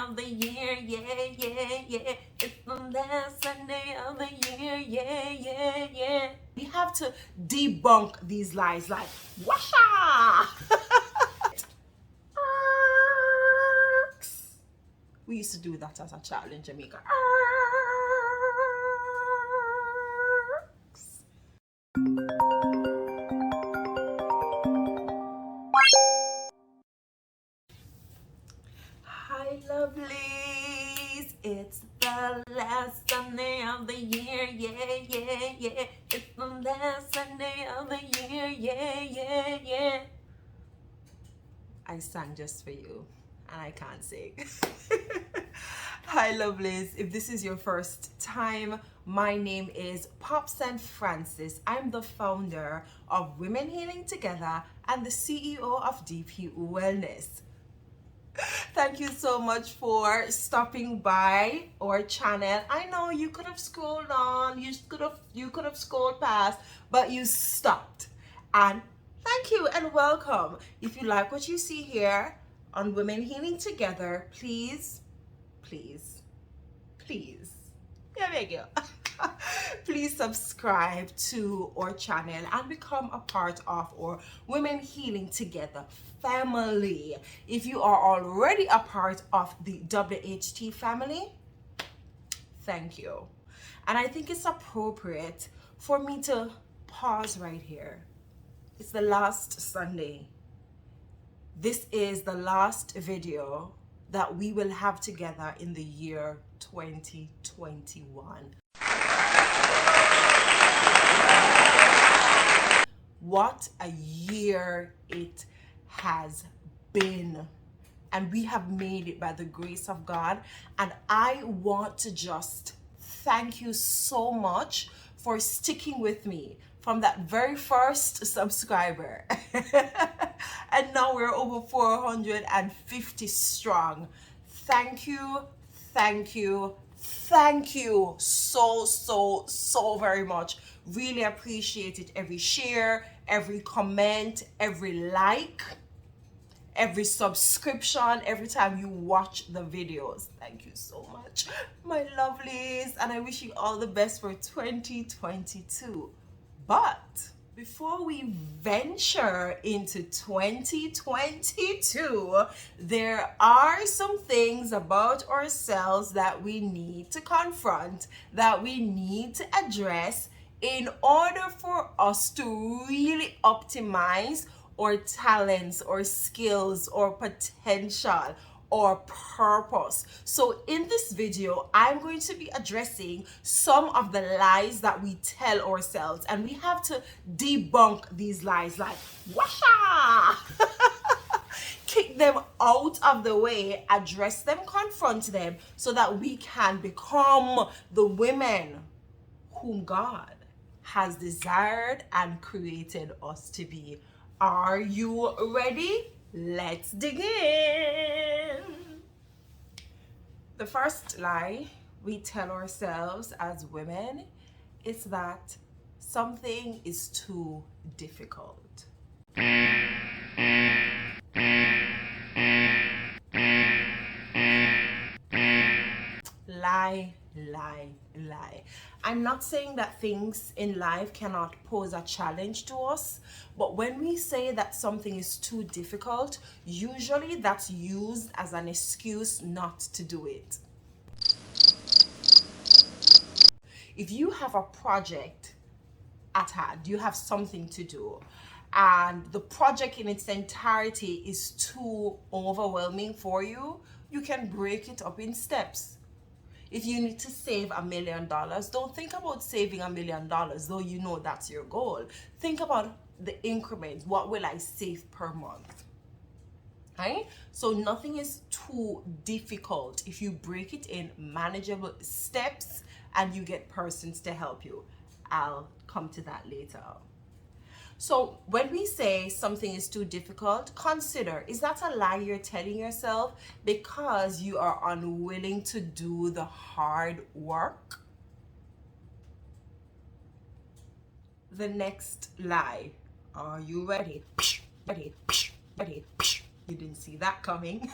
of the year, yeah, yeah, yeah. It's the last Sunday of the year, yeah, yeah, yeah. We have to debunk these lies like, washa! We used to do that as a child in Jamaica. Hi, lovelies. It's the last Sunday of the year. Yeah, yeah, yeah. It's the last Sunday of the year. Yeah, yeah, yeah. I sang just for you, and I can't sing. Hi, lovelies. If this is your first time, my name is Pops and Francis. I'm the founder of Women Healing Together and the CEO of DP Wellness. Thank you so much for stopping by our channel. I know you could have scrolled on, you could have scrolled past, but you stopped. And thank you and welcome. If you like what you see here on Women Healing Together, please, yeah, there you go. Please subscribe to our channel and become a part of our Women Healing Together family. If you are already a part of the WHT family, thank you. And I think it's appropriate for me to pause right here. It's the last Sunday. This is the last video that we will have together in the year 2021. What a year it has been. And we have made it by the grace of God. And I want to just thank you so much for sticking with me from that very first subscriber. And now we're over 450 strong. Thank you so very much. Really appreciate it. Every share, every comment, every like, every subscription, every time you watch the videos. Thank you so much, my lovelies, and I wish you all the best for 2022. But before we venture into 2022, there are some things about ourselves that we need to confront, that we need to address in order for us to really optimize our talents or skills or potential or purpose. So in this video, I'm going to be addressing some of the lies that we tell ourselves, and we have to debunk these lies like, washa! Kick them out of the way, address them, confront them, so that we can become the women whom God has desired and created us to be. Are you ready? Let's dig in. The first lie we tell ourselves as women is that something is too difficult. Lie. I'm not saying that things in life cannot pose a challenge to us, but when we say that something is too difficult, usually that's used as an excuse not to do it. If you have a project at hand, you have something to do, and the project in its entirety is too overwhelming for you, you can break it up in steps. If you need to save $1 million, don't think about saving $1 million, though you know that's your goal. Think about the increments. What will I save per month? Right? So nothing is too difficult if you break it in manageable steps and you get persons to help you. I'll come to that later. So when we say something is too difficult, consider, is that a lie you're telling yourself because you are unwilling to do the hard work? The next lie. Are you ready? Ready. You didn't see that coming.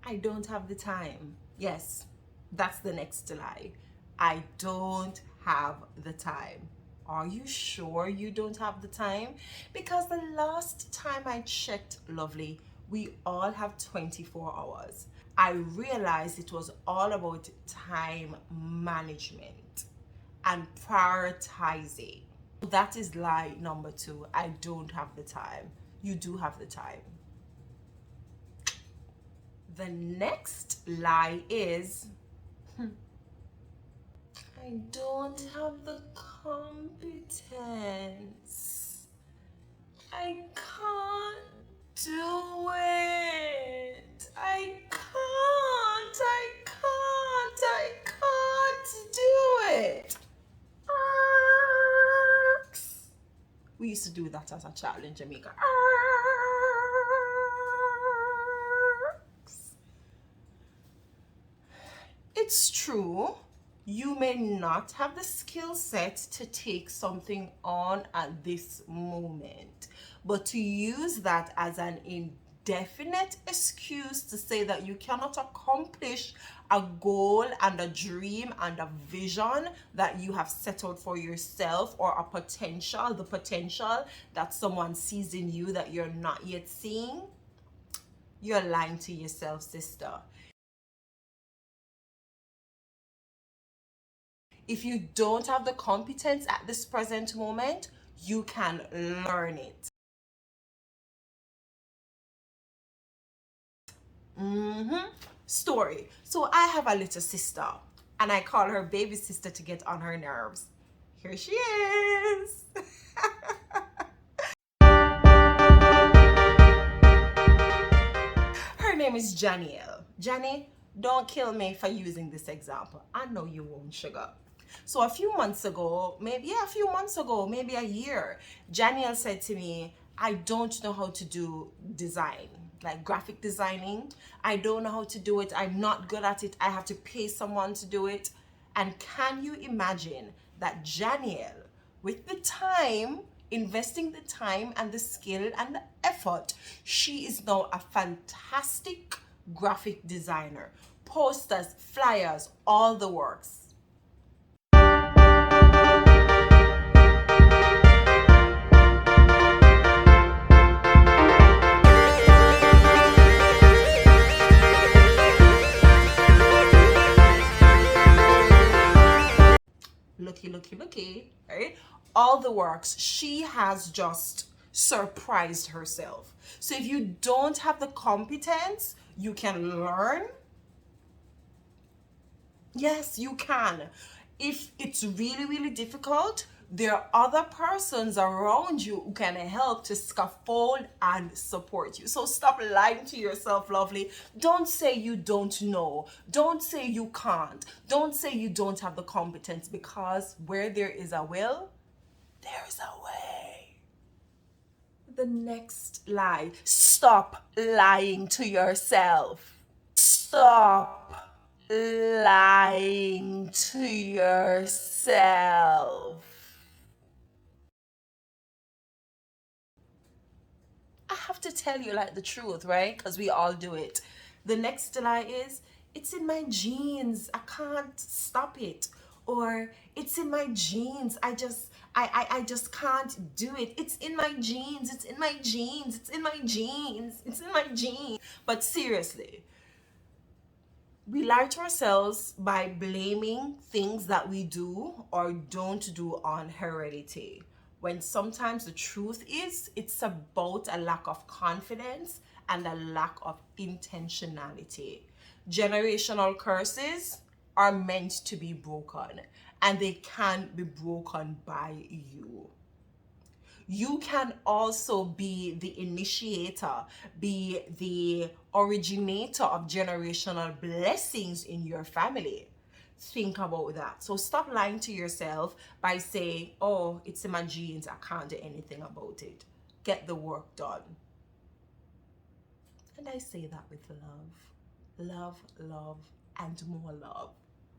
I don't have the time. Yes, that's the next lie. I don't have the time. Are you sure you don't have the time? Because the last time I checked, lovely, we all have 24 hours. I realized it was all about time management and prioritizing. That is lie number two. I don't have the time. You do have the time. The next lie is I don't have the competence. I can't do it. I can't do it. We used to do that as a child in Jamaica. It's true, you may not have the skill set to take something on at this moment, but to use that as an indefinite excuse to say that you cannot accomplish a goal and a dream and a vision that you have set out for yourself, or a potential, the potential that someone sees in you that you're not yet seeing, you're lying to yourself, sister. If you don't have the competence at this present moment, you can learn it. Story. So I have a little sister, and I call her baby sister to get on her nerves. Here she is. Her name is Janielle. Jenny, don't kill me for using this example. I know you won't, sugar. So a few months ago, maybe a year, Janielle said to me, I don't know how to do design, like graphic designing. I don't know how to do it. I'm not good at it. I have to pay someone to do it. And can you imagine that Janielle, with the time, investing the time and the skill and the effort, she is now a fantastic graphic designer. Posters, flyers, all the works. Looky, right? All the works. She has just surprised herself. So if you don't have the competence, you can learn. Yes, you can. If it's really, really difficult, there are other persons around you who can help to scaffold and support you. So stop lying to yourself, lovely. Don't say you don't know. Don't say you can't. Don't say you don't have the competence, because where there is a will, there's a way. The next lie. Stop lying to yourself. Stop lying to yourself. I have to tell you like the truth, right? Because we all do it. The next lie is, it's in my genes, I can't stop it. Or it's in my genes, I just can't do it. It's in my genes, it's in my genes, it's in my genes, it's in my genes. But seriously, we lie to ourselves by blaming things that we do or don't do on heredity, when sometimes the truth is it's about a lack of confidence and a lack of intentionality. Generational curses are meant to be broken, and they can be broken by you. You can also be the initiator, be the originator of generational blessings in your family. Think about that. So stop lying to yourself by saying, oh, it's in my genes, I can't do anything about it. Get the work done. And I say that with love, love, and more love,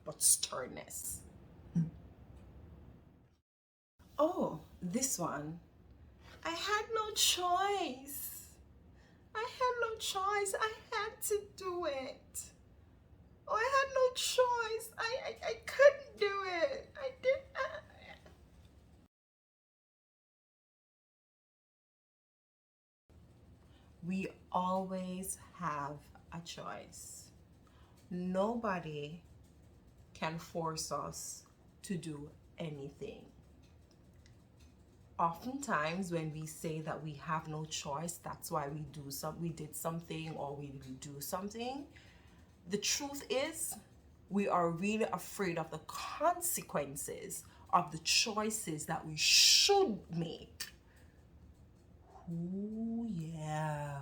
but sternness. Oh, this one. I had no choice. I had no choice. I had to do it. Oh, I had no choice. I couldn't do it. I didn't. We always have a choice. Nobody can force us to do anything. Oftentimes when we say that we have no choice, that's why we did something or we didn't do something. The truth is, we are really afraid of the consequences of the choices that we should make. Ooh, yeah.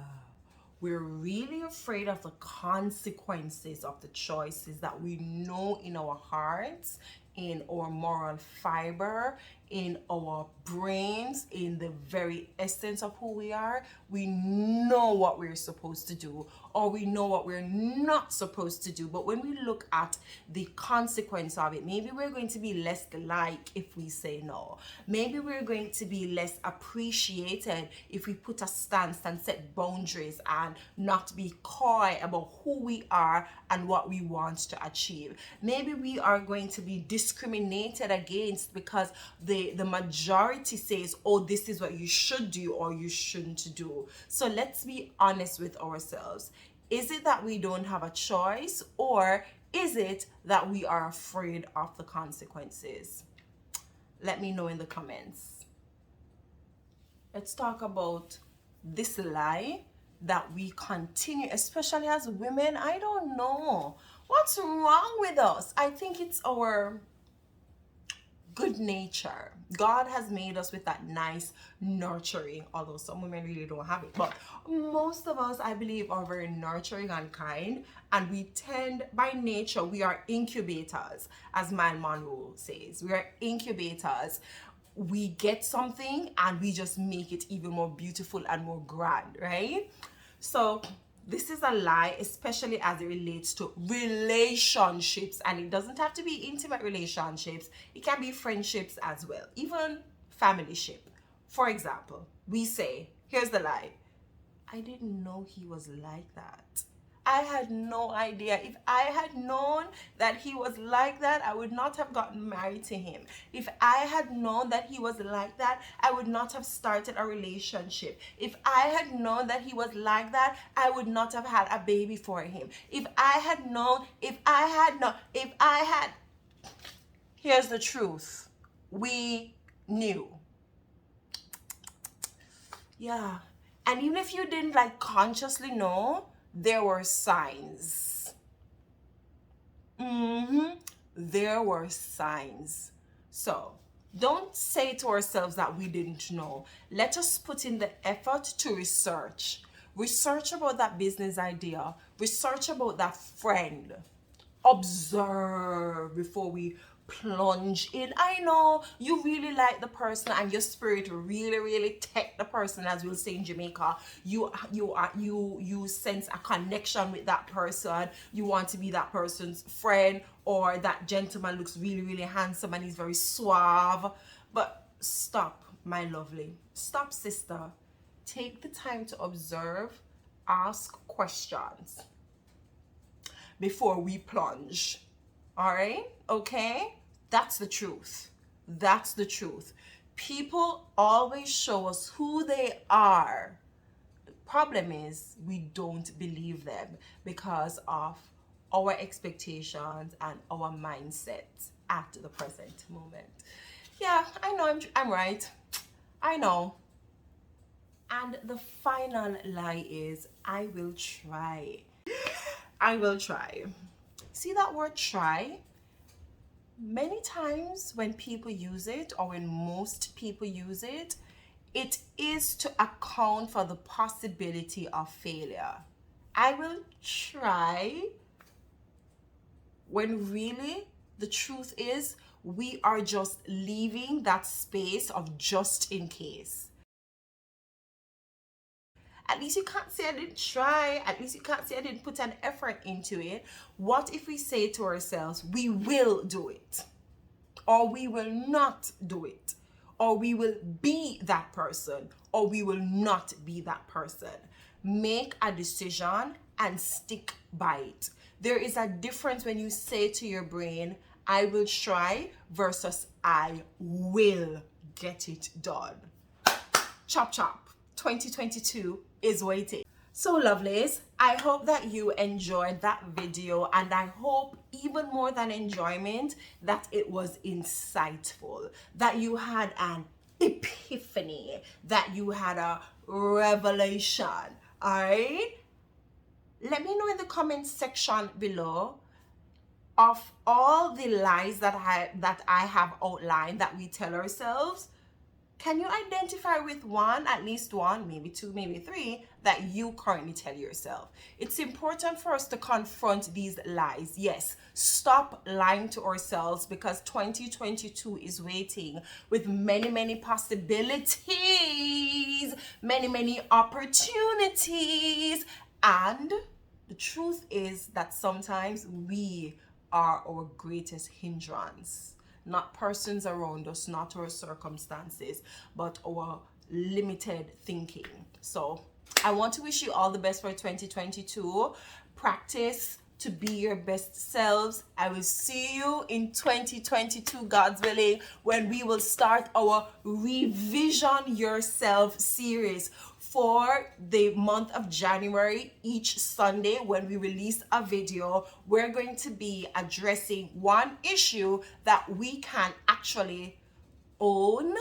We're really afraid of the consequences of the choices that we know in our hearts, in our moral fiber, in our brains, in the very essence of who we are. We know what we're supposed to do, or we know what we're not supposed to do. But when we look at the consequence of it, maybe we're going to be less liked if we say no. Maybe we're going to be less appreciated if we put a stance and set boundaries and not be coy about who we are and what we want to achieve. Maybe we are going to be discriminated against because the majority says, oh, this is what you should do or you shouldn't do. So let's be honest with ourselves. Is it that we don't have a choice, or is it that we are afraid of the consequences? Let me know in the comments. Let's talk about this lie that we continue, especially as women. I don't know what's wrong with us. I think it's our good nature. God has made us with that nice nurturing, although some women really don't have it, but most of us, I believe, are very nurturing and kind, and we tend, by nature, we are incubators, as Marilyn Monroe says. We are incubators. We get something and we just make it even more beautiful and more grand, right? So this is a lie, especially as it relates to relationships. And it doesn't have to be intimate relationships. It can be friendships as well, even familyship. For example, we say, here's the lie: I didn't know he was like that. I had no idea. If I had known that he was like that, I would not have gotten married to him. If I had known that he was like that, I would not have started a relationship. If I had known that he was like that, I would not have had a baby for him. If I had known, here's the truth. We knew. Yeah. And even if you didn't consciously know, there were signs. There were signs. So don't say to ourselves that we didn't know. Let us put in the effort to research. Research about that business idea. Research about that friend. Observe before we plunge in. I know you really like the person and your spirit really take the person, as we'll say in Jamaica. You sense a connection with that person. You want to be that person's friend, or that gentleman looks really handsome and he's very suave. But stop, my lovely. Stop, sister. Take the time to observe, ask questions before we plunge. All right? Okay? That's the truth. That's the truth. People always show us who they are. The problem is we don't believe them because of our expectations and our mindsets at the present moment. Yeah, I know I'm right. I know. And the final lie is, I will try. I will try. See that word try? Many times when people use it, or when most people use it, it is to account for the possibility of failure. I will try, when really the truth is we are just leaving that space of just in case. At least you can't say I didn't try. At least you can't say I didn't put an effort into it. What if we say to ourselves, we will do it, or we will not do it, or we will be that person, or we will not be that person? Make a decision and stick by it. There is a difference when you say to your brain, I will try, versus I will get it done. Chop chop. 2022 is waiting. So lovelies, I hope that you enjoyed that video, and I hope even more than enjoyment that it was insightful, that you had an epiphany, that you had a revelation. All right? Let me know in the comment section below, of all the lies that I have outlined that we tell ourselves, can you identify with one, at least one, maybe two, maybe three, that you currently tell yourself? It's important for us to confront these lies. Yes, stop lying to ourselves, because 2022 is waiting with many, many possibilities, many, many opportunities. And the truth is that sometimes we are our greatest hindrance. Not persons around us, not our circumstances, but our limited thinking. So I want to wish you all the best for 2022. Practice to be your best selves. I will see you in 2022, God's willing, when we will start our Re-Envision Yourself series for the month of January. Each Sunday when we release a video, we're going to be addressing one issue that we can actually own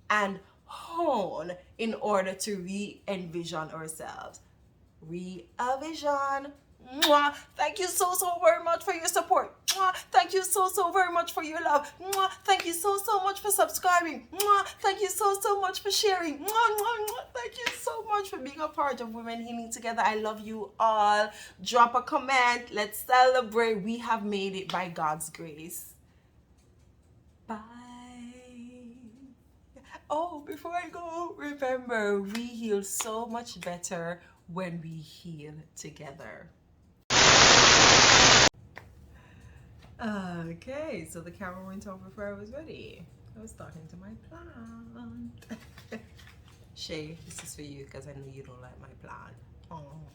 and hone in order to re-envision ourselves. Re-envision. Mwah. Thank you so very much for your support. Mwah. Thank you so very much for your love. Mwah. Thank you so much for subscribing. Mwah. Thank you so much for sharing. Mwah. Thank you so much for being a part of Women Healing Together. I love you all. Drop a comment. Let's celebrate. We have made it by God's grace. Bye. Oh, before I go, remember, we heal so much better when we heal together. Okay, so the camera went off before I was ready. I was talking to my plant. Shay, this is for you because I know you don't like my plant. Oh.